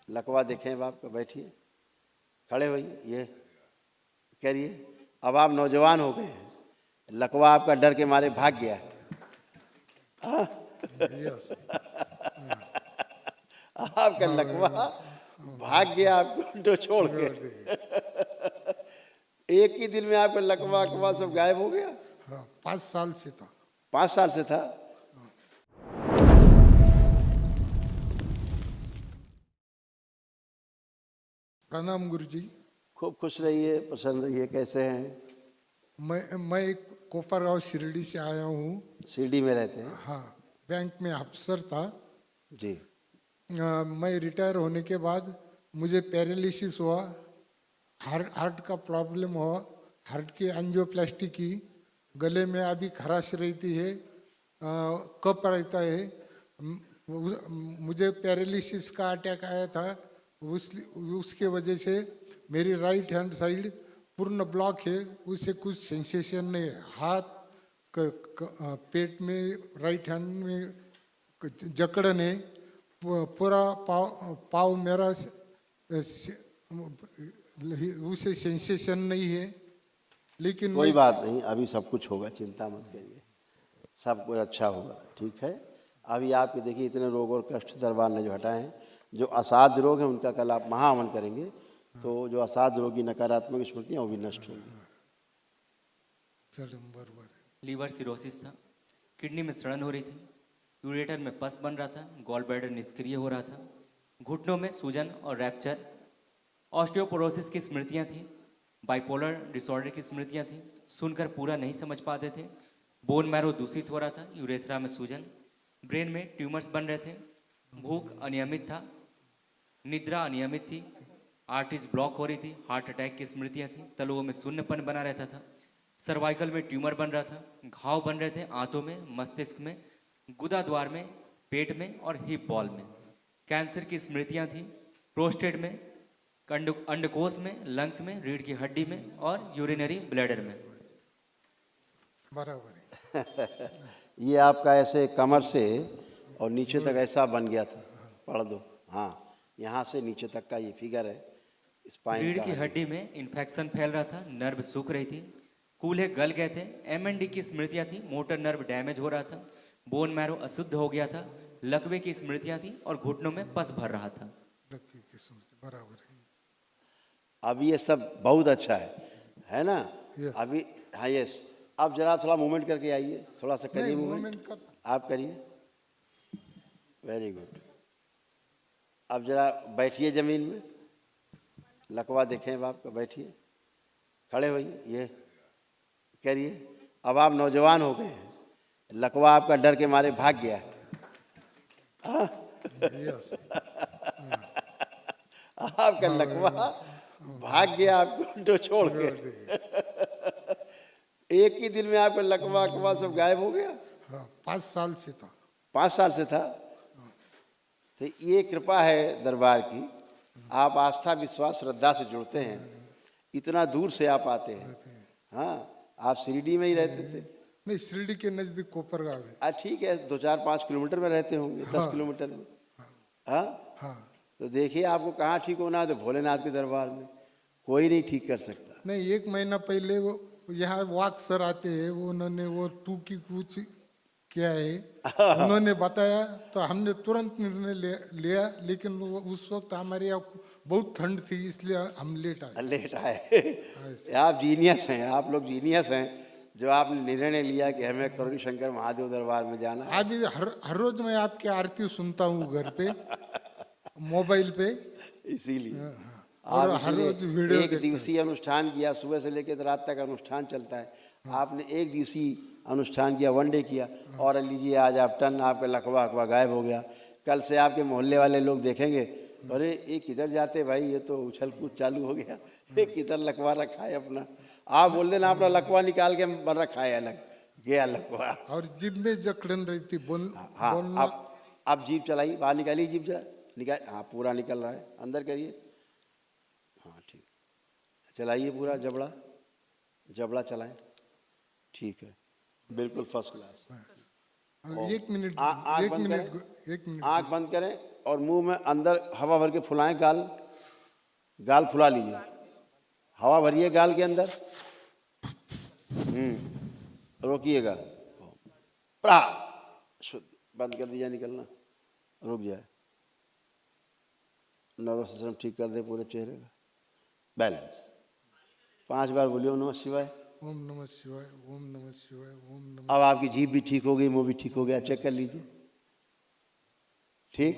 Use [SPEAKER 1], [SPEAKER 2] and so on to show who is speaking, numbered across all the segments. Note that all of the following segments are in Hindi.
[SPEAKER 1] लकवा देखें बाप का, बैठिए, खड़े होइए, ये करिए। अब आप नौजवान हो गए हैं, लकवा आपका डर के मारे भाग गया है।
[SPEAKER 2] यस।
[SPEAKER 1] आपका लकवा भाग गया आपको तो छोड़ के। एक ही दिन में आपका लकवा अकवा सब गायब हो गया।
[SPEAKER 2] हाँ, 5 साल से था।
[SPEAKER 1] 5 साल से था।
[SPEAKER 2] प्रणाम गुरुजी।
[SPEAKER 1] खूब खुश रहिए, प्रसन्न रहिए। कैसे हैं?
[SPEAKER 2] मैं कोपरगांव शिरडी से आया हूँ।
[SPEAKER 1] शिरडी में रहते हैं?
[SPEAKER 2] हाँ, बैंक में अफसर था
[SPEAKER 1] जी।
[SPEAKER 2] मैं रिटायर होने के बाद मुझे पैरालिसिस हुआ, हार्ट का प्रॉब्लम हुआ, हार्ट की एंजियोप्लास्टी की, गले में अभी खराश रहती है, कफ रहता है। मुझे पैरालिसिस का अटैक आया था, उसके वजह से मेरी राइट हैंड साइड पूर्ण ब्लॉक है, उससे कुछ सेंसेशन नहीं है। हाथ पेट में राइट हैंड में जकड़न है, पूरा पाव मेरा उसे सेंसेशन नहीं है। लेकिन
[SPEAKER 1] कोई बात नहीं, अभी सब कुछ होगा, चिंता मत करिए, सब कुछ अच्छा होगा, ठीक है। अभी आपके देखिए इतने रोग और कष्ट दरबार ने जो हटाए हैं, जो असाध्य रोग हैं उनका कल आप महाअमन करेंगे तो जो असाध्य रोगी नकारात्मक स्मृतियाँ वो भी नष्ट होंगी।
[SPEAKER 2] बराबर है।
[SPEAKER 3] लीवर सिरोसिस था, किडनी में सड़न हो रही थी, यूरेटर में पस बन रहा था, गॉल ब्लैडर निष्क्रिय हो रहा था, घुटनों में सूजन और रैप्चर, ऑस्टियोपोरोसिस की स्मृतियाँ थी, बाइपोलर डिसऑर्डर की स्मृतियाँ थी, सुनकर पूरा नहीं समझ पाते थे, बोन मैरो दूषित हो रहा था, यूरेथ्रा में सूजन, ब्रेन में ट्यूमर्स बन रहे थे, भूख अनियमित था, निद्रा अनियमित थी, आर्टरीज ब्लॉक हो रही थी, हार्ट अटैक की स्मृतियाँ थी, तलुओं में शून्यपन बना रहता था, सर्वाइकल में ट्यूमर बन रहा था, घाव बन रहे थे आंतों में, मस्तिष्क में, गुदा द्वार में, पेट में और हिप बॉल में, कैंसर की स्मृतियां थी, प्रोस्टेट में, अंडकोश में, लंग्स में, रीढ़ की हड्डी में और यूरिनरी ब्लैडर में।
[SPEAKER 2] बराबर है।
[SPEAKER 1] ये आपका ऐसे कमर से और नीचे तक ऐसा बन गया था, पढ़ दो। हाँ, यहाँ से नीचे तक का ये फिगर है स्पाइन
[SPEAKER 3] रीढ़
[SPEAKER 1] का।
[SPEAKER 3] की हड्डी में इन्फेक्शन फैल रहा था, नर्व सूख रही थी, कूल्हे गल गए थे, एमएनडी की स्मृतियां थी, मोटर नर्व डैमेज हो रहा था, बोन मैरो अशुद्ध हो गया था, लकवे की स्मृतियां थी और घुटनों में पस भर रहा था।
[SPEAKER 2] बराबर है।
[SPEAKER 1] अब ये सब बहुत अच्छा है ना?
[SPEAKER 2] Yes.
[SPEAKER 1] अभी हाँ, यस। अब जरा थोड़ा मूवमेंट करके आइए, थोड़ा सा करिए मूवमेंट।
[SPEAKER 2] मूवमेंट
[SPEAKER 1] आप करिए, वेरी गुड। अब जरा बैठिए जमीन में, लकवा देखें बाप का, बैठिए, खड़े होइए, ये करिए। अब आप नौजवान हो गए हैं, लकवा आपका डर के मारे भाग गया है।
[SPEAKER 2] यस।
[SPEAKER 1] आपका लकवा भाग गया आपको तो छोड़ के। एक ही दिन में आपका लकवा अकवा सब गायब हो गया।
[SPEAKER 2] हाँ, 5 साल से था।
[SPEAKER 1] 5 साल से था। तो ये कृपा है दरबार की, आप आस्था विश्वास श्रद्धा से जुड़ते हैं, इतना दूर से आप आते हैं। हाँ, आप शिरडी में ही रहते थे?
[SPEAKER 2] नहीं, शिरडी के नजदीक कोपरगांव है।
[SPEAKER 1] ठीक है, 2-4-5 किलोमीटर में रहते होंगे, 10 किलोमीटर में। हाँ,
[SPEAKER 2] हाँ।
[SPEAKER 1] तो देखिए आपको कहाँ ठीक होना है, तो भोलेनाथ के दरबार में कोई नहीं ठीक कर सकता।
[SPEAKER 2] नहीं, 1 महीना पहले वो यहाँ वाक सर आते हैं, वो उन्होंने वो टू की कुछ किया है, उन्होंने बताया तो हमने तुरंत निर्णय लिया, लेकिन उस वक्त हमारे यहाँ बहुत ठंड थी, इसलिए हम लेट आए।
[SPEAKER 1] आप जीनियस हैं, आप लोग जीनियस हैं जो आपने निर्णय लिया कि हमें करुणी शंकर महादेव दरबार में जाना है।
[SPEAKER 2] अभी हर रोज मैं आपकी आरती सुनता हूँ घर पे, मोबाइल पे,
[SPEAKER 1] इसीलिए
[SPEAKER 2] और हर रोज वीडियो
[SPEAKER 1] एक दिवसीय अनुष्ठान किया, सुबह से लेकर रात तक अनुष्ठान चलता है। आपने एक दिवसीय अनुष्ठान किया, 1 डे किया, और लीजिए आज आप टन आपका लकवा अकवा गायब हो गया। कल से आपके मोहल्ले वाले लोग देखेंगे, अरे ये किधर जाते भाई, ये तो उछल कूद चालू हो गया, ये किधर लकवा रखा है अपना। आप बोल देना अपना लकवा निकाल के बन रखा है अलग, गया लकवा।
[SPEAKER 2] और जीभ में जकड़न रहती,
[SPEAKER 1] हाँ,
[SPEAKER 2] बोलना।
[SPEAKER 1] आप जीभ चलाइए, बाहर निकालिए जीभ, जरा निकाल। हाँ, पूरा निकल रहा है, अंदर करिए। हाँ ठीक, चलाइए पूरा, जबड़ा जबड़ा चलाएं, ठीक है, बिल्कुल फर्स्ट क्लास।
[SPEAKER 2] 1 मिनट,
[SPEAKER 1] आँख बंद करें, आँख बंद करें और मुंह में अंदर हवा भर के फुलाएं, गाल गाल फुला लीजिए, हवा भरिए गाल के अंदर, रोकिएगा, प्रा शुद्ध, बंद कर दीजिए निकलना, रुक जाए, नर्वस सिस्टम ठीक कर दे पूरे चेहरे का, बैलेंस। 5 बार बोलिए ओम नमः शिवाय।
[SPEAKER 2] ओम नमः शिवाय, ओम नमः शिवाय, ओम नमः।
[SPEAKER 1] अब आपकी जीभ भी ठीक हो गई, मुंह भी ठीक हो गया, चेक कर लीजिए, ठीक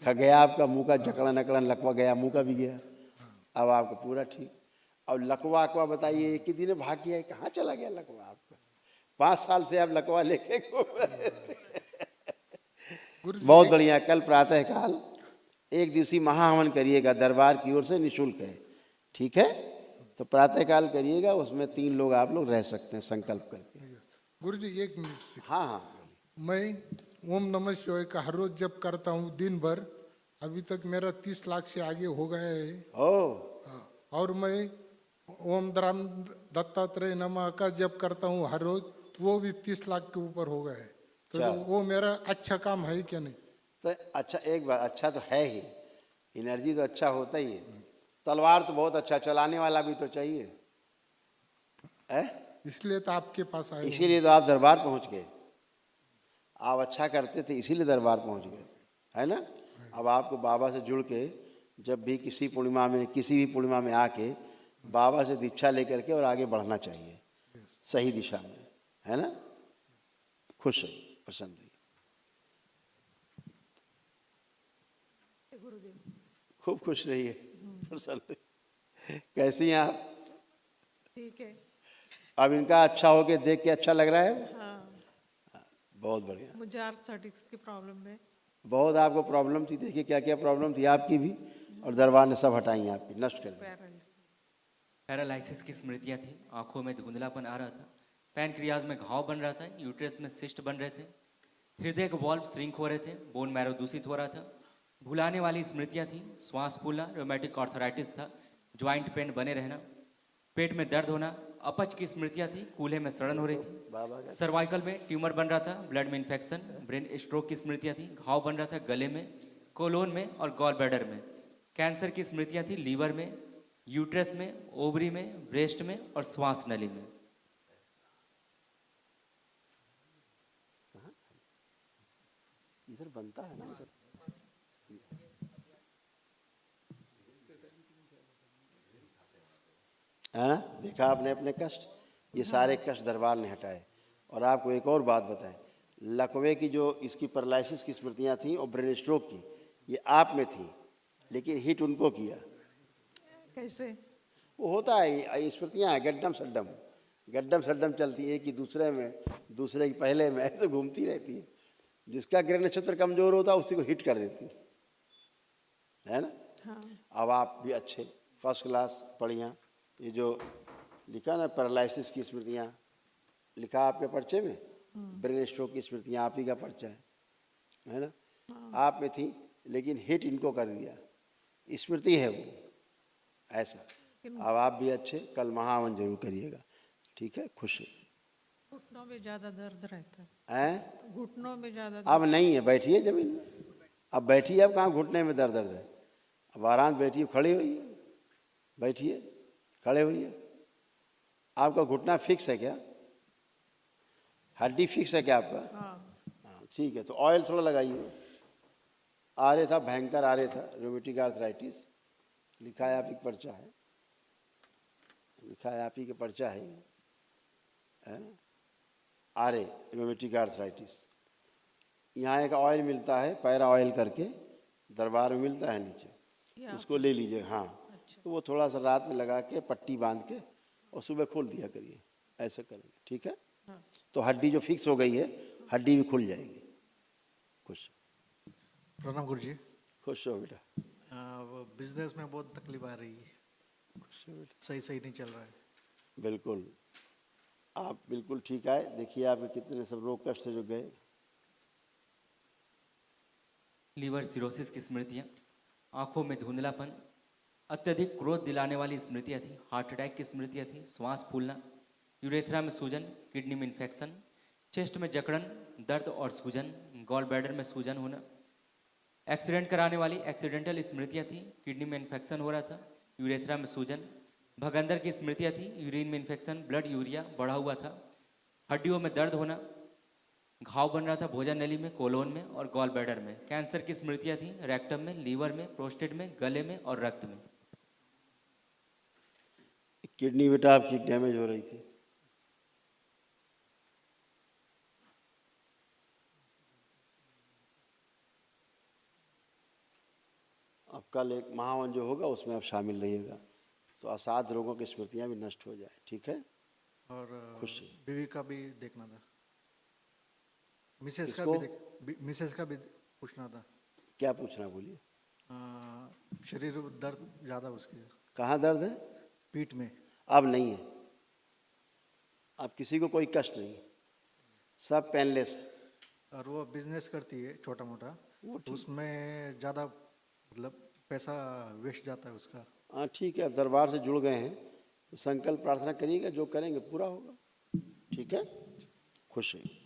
[SPEAKER 1] खा गया आपका, मुंह का जकड़न अकड़न लकवा गया, मुंह का भी गया, अब आपका पूरा ठीक। अब लकवा अकवा बताइए, एक ही दिन में भाग गया है, कहाँ चला गया लकवा आपका? 5 साल से आप लकवा लेके घूम रहे थे। बहुत बढ़िया। कल प्रातः काल 1 दिवसीय महाहवन करिएगा, दरबार की ओर से निःशुल्क है, ठीक है? तो प्रातः काल करिएगा, उसमें 3 लोग आप लोग रह सकते हैं संकल्प करके।
[SPEAKER 2] गुरु जी 1 मिनट से,
[SPEAKER 1] हाँ हाँ,
[SPEAKER 2] मैं ओम नमः शिवाय का हर रोज जप करता हूँ दिन भर, अभी तक मेरा 30 लाख से आगे हो गया है। हाँ, और मैं ओम द्राम दत्तात्रेय नमः का जप करता हूँ हर रोज, वो भी 30 लाख के ऊपर हो गया है। तो वो मेरा अच्छा काम है क्या नहीं?
[SPEAKER 1] तो अच्छा, एक बात, अच्छा तो है ही, एनर्जी तो अच्छा होता ही है, तलवार तो बहुत अच्छा, चलाने वाला भी तो चाहिए है?
[SPEAKER 2] इसलिए तो आपके पास आए।
[SPEAKER 1] इसीलिए तो आप दरबार पहुंच गए, आप अच्छा करते थे इसीलिए दरबार पहुंच गए, है ना? अब आपको बाबा से जुड़ के जब भी किसी पूर्णिमा में, किसी भी पूर्णिमा में आके बाबा से दीक्षा लेकर के और आगे बढ़ना चाहिए सही दिशा में, है ना? खुश रहिए, प्रसन्न रहिए, खूब खुश रहिए, प्रसन्न रहिए। कैसी हैं आप?
[SPEAKER 4] ठीक है।
[SPEAKER 1] अब इनका अच्छा हो के देख के अच्छा लग रहा है?
[SPEAKER 4] हाँ,
[SPEAKER 1] बहुत बढ़िया।
[SPEAKER 4] मुझे आर्थराइटिस की प्रॉब्लम है।
[SPEAKER 1] बहुत आपको प्रॉब्लम थी, देखिए क्या क्या प्रॉब्लम थी आपकी भी, और दरबार ने सब हटाई आपकी, नष्ट कर दी।
[SPEAKER 4] पैरालिसिस।
[SPEAKER 3] पैरालिसिस की स्मृतियाँ थी, आंखों में धुंधलापन आ रहा था, पैनक्रियाज में घाव बन रहा था, यूट्रस में सिस्ट बन रहे थे, हृदय के वॉल्व श्रिंक हो रहे थे, बोन मैरो दूषित हो रहा था, भुलाने वाली स्मृतियाँ थी, श्वास फूलना, रोमेटिक आर्थराइटिस था, ज्वाइंट पेन बने रहना, पेट में दर्द होना, अपच की स्मृतियाँ थी, कूल्हे में सड़न हो रही थी, सर्वाइकल में ट्यूमर बन रहा था, ब्लड में इन्फेक्शन, ब्रेन स्ट्रोक की स्मृतियाँ थी, घाव बन रहा था गले में, कोलोन में और गॉल ब्लैडर में, कैंसर की स्मृतियाँ थी लीवर में, यूट्रस में, ओवरी में, ब्रेस्ट में और श्वास नली में।
[SPEAKER 1] इधर बनता है ना सर, है ना? देखा आपने अपने कष्ट, ये सारे कष्ट दरबार ने हटाए। और आपको एक और बात बताएं, लकवे की जो इसकी पैरालिसिस की स्मृतियाँ थी और ब्रेन स्ट्रोक की, ये आप में थी, लेकिन हिट उनको किया।
[SPEAKER 4] कैसे?
[SPEAKER 1] वो होता है, ये स्मृतियाँ हैं, गड्ढम सड्डम चलती है, एक ही दूसरे में, दूसरे की पहले में, ऐसे घूमती रहती है। जिसका ग्रह नक्षत्र कमजोर होता है उसी को हिट कर देती है ना?
[SPEAKER 4] हाँ।
[SPEAKER 1] अब आप भी अच्छे, फर्स्ट क्लास, बढ़िया। ये जो लिखा ना पैरालिसिस की स्मृतियाँ, लिखा आपके पर्चे में, ब्रेन स्ट्रोक की स्मृतियाँ आप ही का पर्चा है ना? आप में थी, लेकिन हिट इनको कर दिया, स्मृति है वो, ऐसा। अब आप भी अच्छे, कल महावन जरूर करिएगा, ठीक है? खुश
[SPEAKER 4] घुटनों में ज्यादा दर्द रहता
[SPEAKER 1] हैं?
[SPEAKER 4] घुटनों में ज्यादा
[SPEAKER 1] अब नहीं है, बैठिए जमीन में, अब बैठिए, अब कहाँ घुटने में दर्द है, अब आराम बैठिए, खड़े होइए, बैठिए, खड़े होइए। आपका घुटना फिक्स है क्या? हड्डी फिक्स है क्या आपका? हाँ, ठीक है। तो ऑयल थोड़ा लगाइए। आ रहे था, भयंकर आ रहे था, रोमेटिक आर्थराइटिस, लिखा है आप ही का पर्चा है, लिखा है आप ही का पर्चा है ना? आरे रोमेटिक आर्थराइटिस। यहाँ एक ऑयल मिलता है, पैरा ऑयल करके, दरबार में मिलता है नीचे, उसको ले लीजिए। हाँ, तो वो थोड़ा सा रात में लगा के पट्टी बांध के और सुबह खोल दिया करिए, ऐसा करेंगे, ठीक है? तो हड्डी जो फिक्स हो गई है, हड्डी भी खुल जाएगी। खुश
[SPEAKER 5] प्रणाम गुरु जी।
[SPEAKER 1] खुश हो बेटा।
[SPEAKER 5] वो बिजनेस में बहुत तकलीफ आ रही है,
[SPEAKER 1] खुश हो बेटा।
[SPEAKER 5] सही नहीं चल रहा है।
[SPEAKER 1] बिल्कुल, आप बिल्कुल ठीक आए। देखिए आपके कितने सब रोग कष्ट जो गए।
[SPEAKER 3] लीवर सिरोसिस की स्मृतियाँ, आंखों में धुंधलापन, अत्यधिक क्रोध दिलाने वाली स्मृतियाँ थी, हार्ट अटैक की स्मृतियाँ थी, श्वास फूलना, यूरेथ्रा में सूजन, किडनी में इन्फेक्शन, चेस्ट में जकड़न, दर्द और सूजन, गॉल ब्लैडर में सूजन होना, एक्सीडेंट कराने वाली एक्सीडेंटल स्मृतियां थी, किडनी में इन्फेक्शन हो रहा था, यूरेथ्रा में सूजन, भगंदर की स्मृतियां थी, यूरिन में इन्फेक्शन, ब्लड यूरिया बढ़ा हुआ था, हड्डियों में दर्द होना, घाव बन रहा था भोजन नली में, कोलोन में और गॉल ब्लैडर में, कैंसर की स्मृतियां थी, रेक्टम में, लीवर में, प्रोस्टेट में, गले में और रक्त में।
[SPEAKER 1] किडनी बेटा आपकी डैमेज हो रही थी। अब कल एक महावन जो होगा उसमें आप शामिल रहिएगा, तो असाध रोगों की स्मृतियां भी नष्ट हो जाए। ठीक है,
[SPEAKER 5] और
[SPEAKER 1] खुशी।
[SPEAKER 5] बीवी का भी देखना था, मिसेस का
[SPEAKER 1] किसको?
[SPEAKER 5] भी मिसेस का भी पूछना था।
[SPEAKER 1] क्या पूछना बोलिए।
[SPEAKER 5] शरीर दर्द ज़्यादा उसके,
[SPEAKER 1] कहाँ दर्द है?
[SPEAKER 5] पीठ में।
[SPEAKER 1] अब नहीं है, अब किसी को कोई कष्ट नहीं, सब पेनलेस है।
[SPEAKER 5] और वो बिजनेस करती है छोटा मोटा, उसमें ज़्यादा मतलब पैसा वेस्ट जाता है उसका।
[SPEAKER 1] हाँ ठीक है, अब दरबार से जुड़ गए हैं तो संकल्प प्रार्थना करिएगा, जो करेंगे पूरा होगा। ठीक है, खुश रहिए।